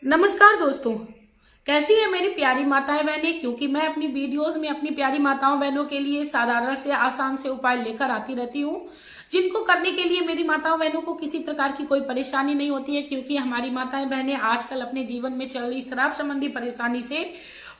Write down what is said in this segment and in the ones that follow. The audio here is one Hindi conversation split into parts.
नमस्कार दोस्तों, कैसी है मेरी प्यारी माताएं बहनें। क्योंकि मैं अपनी वीडियोस में अपनी प्यारी माताओं बहनों के लिए साधारण से आसान से उपाय लेकर आती रहती हूँ, जिनको करने के लिए मेरी माताओं बहनों को किसी प्रकार की कोई परेशानी नहीं होती है। क्योंकि हमारी माताएं बहनें आजकल अपने जीवन में चल रही श्राप संबंधी परेशानी से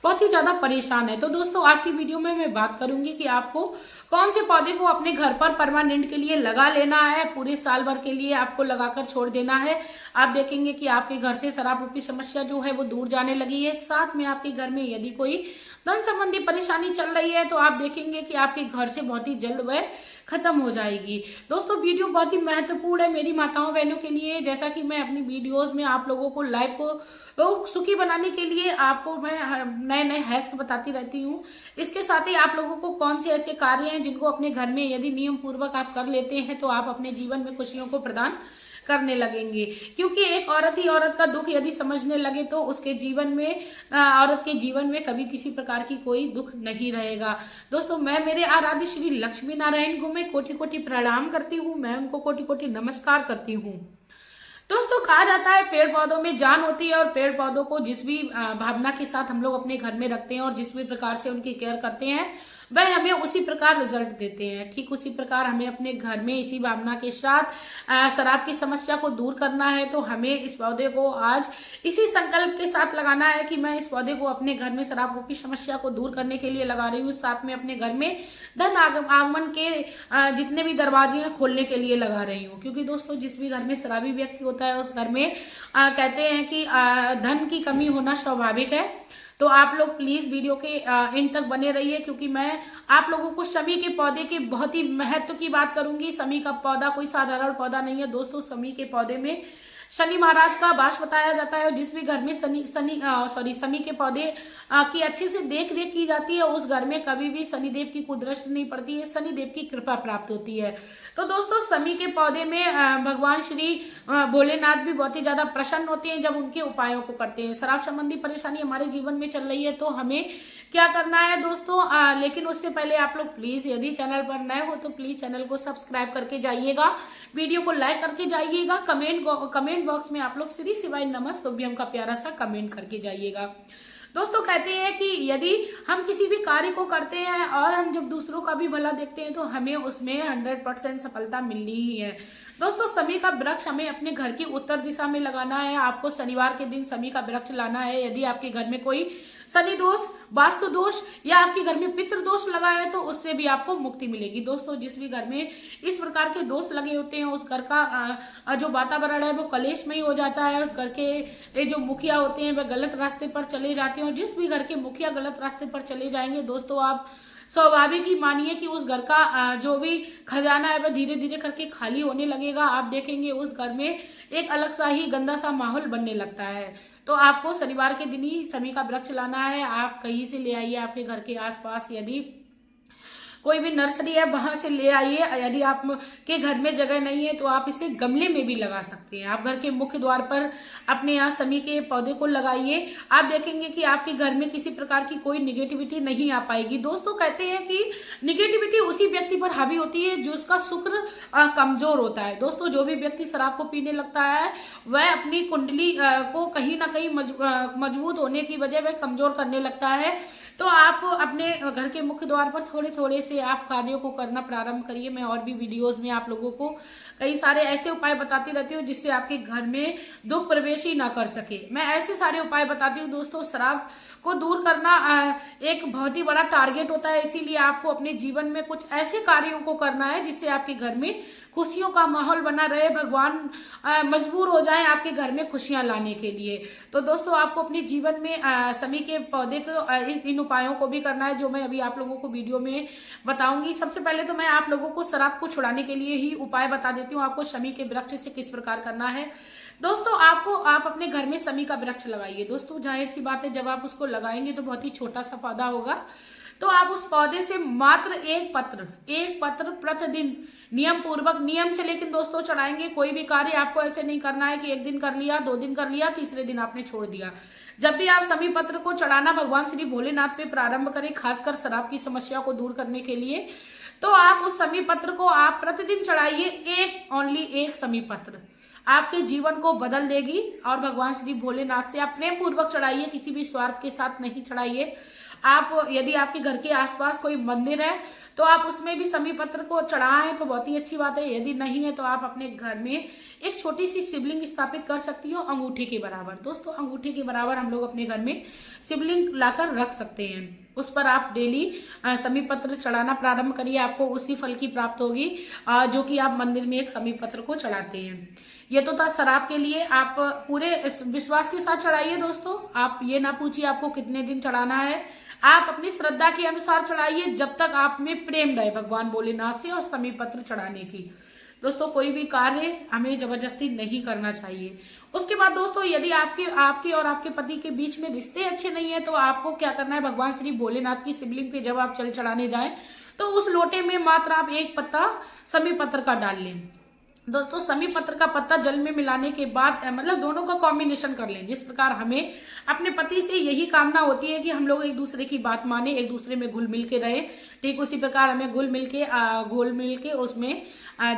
बहुत ही ज्यादा परेशान है। तो दोस्तों, आज की वीडियो में मैं बात करूंगी कि आपको कौन से पौधे को अपने घर पर परमानेंट के लिए लगा लेना है, पूरे साल भर के लिए आपको लगाकर छोड़ देना है। आप देखेंगे कि आपके घर से शराब रूपी समस्या जो है वो दूर जाने लगी है। साथ में आपके घर में यदि कोई धन संबंधी परेशानी चल रही है तो आप देखेंगे कि आपके घर से बहुत ही जल्द वह खत्म हो जाएगी। दोस्तों, वीडियो बहुत ही महत्वपूर्ण है मेरी माताओं बहनों के लिए। जैसा कि मैं अपनी वीडियोस में आप लोगों को लाइफ को सुखी बनाने के लिए आपको मैं नए नए हैक्स बताती रहती हूँ। इसके साथ ही आप लोगों को कौन से ऐसे कार्य हैं जिनको अपने घर में यदि नियम पूर्वक आप कर लेते हैं तो आप अपने जीवन में खुशियों को प्रदान करने लगेंगे। क्योंकि एक औरत ही औरत का दुख यदि समझने लगे तो उसके जीवन में औरत के जीवन में कभी किसी प्रकार की कोई दुख नहीं रहेगा। दोस्तों, मैं मेरे आराध्य श्री लक्ष्मी नारायण को मैं कोटि कोटि प्रणाम करती हूँ, मैं उनको कोटि कोटि नमस्कार करती हूँ। दोस्तों, कहा जाता है पेड़ पौधों में जान होती है और पेड़ पौधों को जिस भी भावना के साथ हम लोग अपने घर में रखते हैं और जिस भी प्रकार से उनकी केयर करते हैं वह हमें उसी प्रकार रिजल्ट देते हैं। ठीक उसी प्रकार हमें अपने घर में इसी भावना के साथ शराब की समस्या को दूर करना है। तो हमें इस पौधे को आज इसी संकल्प के साथ लगाना है कि मैं इस पौधे को अपने घर में शराब रूपी समस्या को दूर करने के लिए लगा रही हूँ। साथ में अपने घर में धन आगमन के जितने भी दरवाजे हैं खोलने के लिए लगा रही हूँ। क्योंकि दोस्तों, जिस भी घर में शराबी व्यक्ति होता है उस घर में कहते हैं कि धन की कमी होना स्वाभाविक है। तो आप लोग प्लीज वीडियो के एंड तक बने रहिए, क्योंकि मैं आप लोगों को शमी के पौधे के बहुत ही महत्व की बात करूंगी। शमी का पौधा कोई साधारण पौधा नहीं है दोस्तों। शमी के पौधे में शनि महाराज का वास बताया जाता है और जिस भी घर में शमी के पौधे की अच्छे से देख रेख की जाती है उस घर में कभी भी शनिदेव की कुदृष्टि नहीं पड़ती है, शनिदेव की कृपा प्राप्त होती है। तो दोस्तों, शमी के पौधे में भगवान श्री भोलेनाथ भी बहुत ही ज्यादा प्रसन्न होते हैं जब उनके उपायों को करते हैं। शराब संबंधी परेशानी हमारे जीवन में चल रही है तो हमें क्या करना है दोस्तों, लेकिन उससे पहले आप लोग प्लीज यदि चैनल पर नए हो तो प्लीज चैनल को सब्सक्राइब करके जाइएगा, वीडियो को लाइक करके जाइएगा, कमेंट बॉक्स में आप लोग श्री शिवाय नमस्तुभ्यम का प्यारा सा कमेंट करके जाइएगा। दोस्तों, कहते हैं कि यदि हम किसी भी कार्य को करते हैं और हम जब दूसरों का भी भला देखते हैं तो हमें उसमें 100% सफलता मिलनी ही है। दोस्तों, शमी का वृक्ष हमें अपने घर की उत्तर दिशा में लगाना है। आपको शनिवार के दिन शमी का वृक्ष लाना है। यदि आपके घर में कोई शनि दोष, वास्तु दोष या आपके घर में पितृ दोष लगा है तो उससे भी आपको मुक्ति मिलेगी। दोस्तों, जिस भी घर में इस प्रकार के दोष लगे होते हैं उस घर का जो वातावरण है वो कलेशमयी हो जाता है। उस घर के जो मुखिया होते हैं वह गलत रास्ते पर चले जाते हैं और जिस भी घर के मुखिया गलत रास्ते पर चले जाएंगे दोस्तों, आप स्वाभाविक ही मानिए कि उस घर का जो भी खजाना है वह धीरे धीरे करके खाली होने लगेगा। आप देखेंगे उस घर में एक अलग सा ही गंदा सा माहौल बनने लगता है। तो आपको शनिवार के दिन ही शमी का वृक्ष लाना है। आप कहीं से ले आइए, आपके घर के आसपास यदि कोई भी नर्सरी है वहां से ले आइए। यदि आप के घर में जगह नहीं है तो आप इसे गमले में भी लगा सकते हैं। आप घर के मुख्य द्वार पर अपने यहाँ शमी के पौधे को लगाइए। आप देखेंगे कि आपके घर में किसी प्रकार की कोई निगेटिविटी नहीं आ पाएगी। दोस्तों, कहते हैं कि निगेटिविटी उसी व्यक्ति पर हावी होती है जो उसका शुक्र कमजोर होता है। दोस्तों, जो भी व्यक्ति शराब को पीने लगता है वह अपनी कुंडली को कहीं ना कहीं मजबूत होने की वजह वह कमजोर करने लगता है। तो आप अपने घर के मुख्य द्वार पर थोड़े थोड़े से आप कार्यों को करना प्रारंभ करिए। मैं और भी वीडियोस में आप लोगों को कई सारे ऐसे उपाय बताती रहती हूँ जिससे आपके घर में दुख प्रवेश ही ना कर सके। मैं ऐसे सारे उपाय बताती हूँ दोस्तों। शराब को दूर करना एक बहुत ही बड़ा टारगेट होता है, इसीलिए आपको अपने जीवन में कुछ ऐसे कार्यों को करना है जिससे आपके घर में खुशियों का माहौल बना रहे, भगवान मजबूर हो जाए आपके घर में खुशियां लाने के लिए। तो दोस्तों, आपको अपने जीवन में शमी के पौधे को इन उपायों को भी करना है जो मैं अभी आप लोगों को वीडियो में बताऊंगी। सबसे पहले तो मैं आप लोगों को शराब को छुड़ाने के लिए ही उपाय बता देती हूँ आपको शमी के वृक्ष से किस प्रकार करना है। दोस्तों, आप अपने घर में शमी का वृक्ष लगाइए। दोस्तों, जाहिर सी बात है जब आप उसको लगाएंगे तो बहुत ही छोटा सा पौधा होगा। तो आप उस पौधे से मात्र एक पत्र प्रतिदिन नियम से लेकिन दोस्तों चढ़ाएंगे। कोई भी कार्य आपको ऐसे नहीं करना है कि एक दिन कर लिया, 2 दिन कर लिया, तीसरे दिन आपने छोड़ दिया। जब भी आप शमी पत्र को चढ़ाना भगवान श्री भोलेनाथ पे प्रारंभ करें, खासकर शराब की समस्या को दूर करने के लिए, तो आप उस शमी पत्र को आप प्रतिदिन चढ़ाइए। ओनली एक शमी पत्र। आपके जीवन को बदल देगी। और भगवान श्री भोलेनाथ से आप प्रेम पूर्वक चढ़ाइए, किसी भी स्वार्थ के साथ नहीं चढ़ाइए। आप यदि आपके घर के आसपास कोई मंदिर है तो आप उसमें भी समी पत्र को चढ़ाएं तो बहुत ही अच्छी बात है। यदि नहीं है तो आप अपने घर में एक छोटी सी शिवलिंग स्थापित कर सकती हो, अंगूठे के बराबर। दोस्तों अंगूठे के बराबर हम लोग अपने घर में शिवलिंग लाकर रख सकते हैं। उस पर आप डेली समी पत्र चढ़ाना प्रारंभ करिए, आपको उसी फल की प्राप्त होगी जो कि आप मंदिर में एक समी पत्र को चढ़ाते हैं। ये तो था शराब के लिए, आप पूरे विश्वास के साथ चढ़ाइए। दोस्तों आप ये ना पूछिए आपको कितने दिन चढ़ाना है, आप अपनी श्रद्धा के अनुसार चढ़ाइए जब तक आप में प्रेम रहे भगवान भोलेनाथ से और समी पत्र चढ़ाने की। दोस्तों कोई भी कार्य हमें जबरदस्ती नहीं करना चाहिए। उसके बाद दोस्तों यदि आपके और आपके पति के बीच में रिश्ते अच्छे नहीं है तो आपको क्या करना है, भगवान श्री भोलेनाथ की शिवलिंग पे जब आप जल चढ़ाने जाएं तो उस लोटे में मात्र आप एक पत्ता समी पत्र का डाल लें। दोस्तों समी पत्र का पत्ता जल में मिलाने के बाद मतलब दोनों का कॉम्बिनेशन कर लें। जिस प्रकार हमें अपने पति से यही कामना होती है कि हम लोग एक दूसरे की बात माने, एक दूसरे में घुल मिल के रहे, ठीक उसी प्रकार हमें घुल मिल के उसमें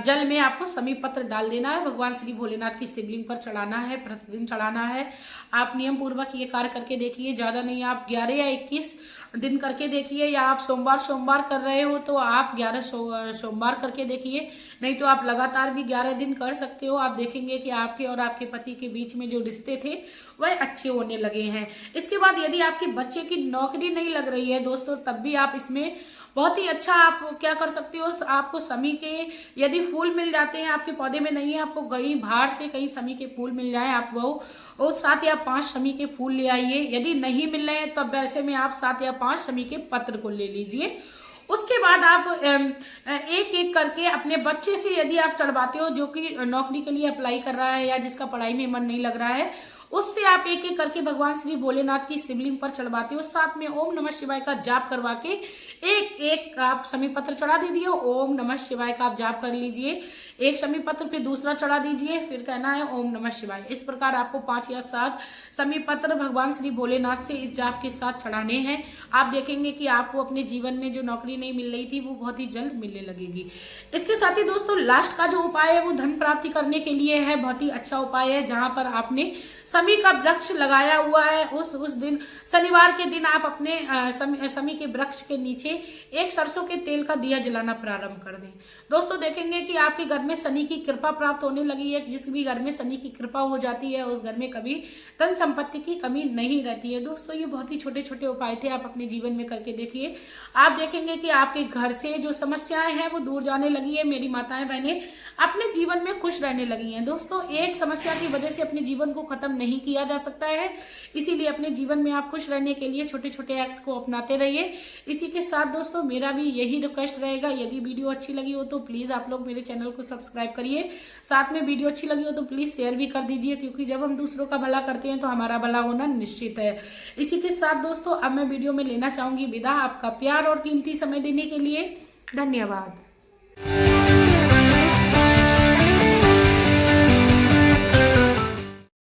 जल में आपको समी पत्र डाल देना है। भगवान श्री भोलेनाथ की शिवलिंग पर चढ़ाना है, प्रतिदिन चढ़ाना है। आप नियम पूर्वक ये कार्य करके देखिए, ज्यादा नहीं, आप 11 या 21 दिन करके देखिए, या आप सोमवार कर रहे हो तो आप 11 सोमवार करके देखिए, नहीं तो आप लगातार भी 11 दिन कर सकते हो। आप देखेंगे कि आपके और आपके पति के बीच में जो रिश्ते थे वह अच्छे होने लगे हैं। इसके बाद यदि आपके बच्चे की नौकरी नहीं लग रही है दोस्तों, तब भी आप इसमें बहुत ही अच्छा आप क्या कर सकते हो, आपको समी के यदि फूल मिल जाते हैं, आपके पौधे में नहीं है, आपको कहीं बाहर से कहीं समी के फूल मिल जाए, आप वो और 7 या 5 समी के फूल ले आइए। यदि नहीं मिल रहे हैं तब वैसे में आप 7 या 5 समी के पत्र को ले लीजिए। उसके बाद आप एक एक करके अपने बच्चे से यदि आप चढ़वाते हो, जो कि नौकरी के लिए अप्लाई कर रहा है या जिसका पढ़ाई में मन नहीं लग रहा है, उससे आप एक एक करके भगवान श्री भोलेनाथ की शिवलिंग पर चढ़वाते हो। साथ में ओम नमः शिवाय का जाप करवा के एक एक आप समी पत्र चढ़ा दीजिए। ओम नमः शिवाय का आप जाप कर लीजिए, एक समी पत्र फिर दूसरा चढ़ा दीजिए, फिर कहना है ओम नमः शिवाय। इस प्रकार आपको 5 या 7 समी पत्र भगवान श्री भोलेनाथ से इस जाप के साथ चढ़ाने हैं। आप देखेंगे कि आपको अपने जीवन में जो नौकरी नहीं मिल रही थी वो बहुत ही जल्द मिलने लगेगी। इसके साथ ही दोस्तों लास्ट का जो उपाय है वो धन प्राप्ति करने के लिए है। बहुत ही अच्छा उपाय है, जहां पर आपने समी का वृक्ष लगाया हुआ है, उस दिन शनिवार के दिन आप अपने समी के वृक्ष के नीचे एक सरसों के तेल का दिया जलाना प्रारंभ कर दें। दोस्तों देखेंगे कि आपके घर में शनि की कृपा प्राप्त होने लगी है। जिस भी घर में शनि की कृपा हो जाती है उस घर में कभी धन संपत्ति की कमी नहीं रहती है। दोस्तों ये बहुत ही छोटे छोटे उपाय थे, आप अपने जीवन में करके देखिए, आप देखेंगे कि आपके घर से जो समस्याएं हैं वो दूर जाने लगी है। मेरी माताएं बहनें अपने जीवन में खुश रहने लगी हैं। दोस्तों एक समस्या की वजह से अपने जीवन को खत्म नहीं किया जा सकता है, इसीलिए अपने जीवन में आप खुश रहने के लिए छोटे छोटे एक्ट्स को अपनाते रहिए। इसी के साथ दोस्तों मेरा भी यही रिक्वेस्ट रहेगा, यदि वीडियो अच्छी लगी हो तो प्लीज आप लोग मेरे चैनल को सब्सक्राइब करिए। साथ में वीडियो अच्छी लगी हो तो प्लीज शेयर भी कर दीजिए, क्योंकि जब हम दूसरों का भला करते हैं तो हमारा भला होना निश्चित है। इसी के साथ दोस्तों अब मैं वीडियो में लेना चाहूंगी विदा। आपका प्यार और कीमती समय देने के लिए धन्यवाद।